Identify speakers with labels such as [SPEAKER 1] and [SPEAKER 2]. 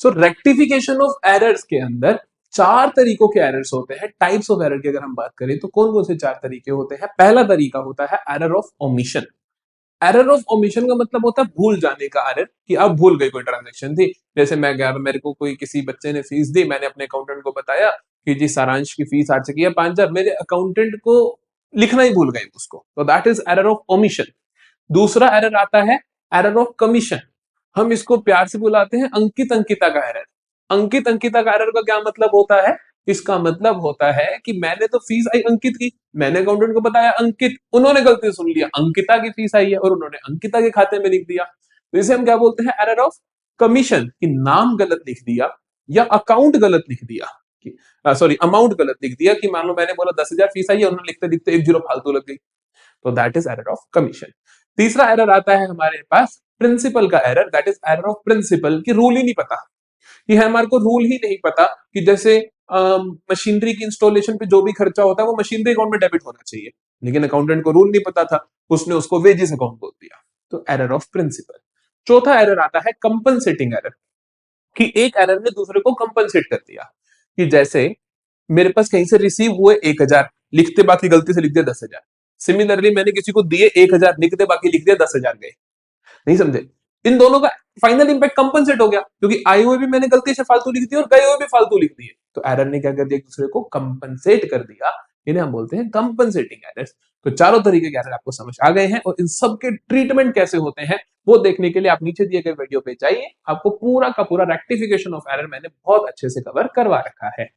[SPEAKER 1] So rectification of errors के अंदर चार तरीकों के एरर्स होते हैं। टाइप्स ऑफ एरर की अगर हम बात करें तो कौन कौन से चार तरीके होते हैं? पहला तरीका होता है error of omission. Error of omission का मतलब होता है भूल जाने का एरर, कि अब भूल गई कोई ट्रांजेक्शन थी। जैसे मैं गया, मेरे को कोई किसी बच्चे ने फीस दी, मैंने अपने अकाउंटेंट को बताया कि जी सारांश की फीस आ चुकी है 5,000, मेरे अकाउंटेंट को लिखना ही भूल गए उसको, तो that is error of omission. दूसरा एरर आता है एरर ऑफ कमीशन। हम इसको प्यार से बुलाते हैं अंकित अंकिता का एरर। अंकित अंकिता का एरर का क्या मतलब होता है? इसका मतलब होता है कि मैंने तो फीस आई अंकित की, मैंने अकाउंटेंट को बताया अंकित, उन्होंने गलती से सुन लिया अंकिता की फीस आई है और उन्होंने अंकिता के खाते में लिख दिया। तो इसे हम क्या बोलते हैं? एरर ऑफ कमीशन, कि नाम गलत लिख दिया या अकाउंट गलत लिख दिया, सॉरी अमाउंट गलत लिख दिया, कि मान लो मैंने बोला 10,000 फीस आई है, उन्होंने लिखते लिखते एक जीरो फालतू लग गई, तो that is error of commission. तीसरा एरर आता है हमारे पास प्रिंसिपल का error, that is error of principle, की रूल ही नहीं पता, कि हमारे को रूल ही नहीं पता कि जैसे मशीनरी की इंस्टॉलेशन पे जो भी खर्चा होता है वो मशीनरी अकाउंट में डेबिट होना चाहिए, लेकिन अकाउंटेंट को रूल नहीं पता था, उसने उसको वेजेस अकाउंट बोल दिया, तो एरर ऑफ प्रिंसिपल। चौथा एरर आता है कंपनसेटिंग एरर, कि एक एरर ने दूसरे को कंपनसेट कर दिया, कि जैसे मेरे पास कहीं से रिसीव हुए 1,000, लिखते बाकी गलती से लिख दिया 10,000। सिमिलरली मैंने किसी को दिए 1,000, लिखते बाकी लिख दिया 10,000 गए। नहीं समझे? इन दोनों का फाइनल इंपैक्ट कंपनसेट हो गया, क्योंकि आए हुए भी मैंने गलती से फालतू लिख दिया और गए हुए भी फालतू लिख दिए, तो एरर ने क्या कर दिया? एक दूसरे को कंपनसेट कर दिया। इन्हें हम बोलते हैं कंपनसेटिंग एरर्स। तो चारों तरीके के एरर आपको समझ आ गए हैं, और इन सब के ट्रीटमेंट कैसे होते हैं वो देखने के लिए आप नीचे दिए गए वीडियो पे जाइए, आपको पूरा का पूरा रेक्टिफिकेशन ऑफ एरर मैंने बहुत अच्छे से कवर करवा रखा है।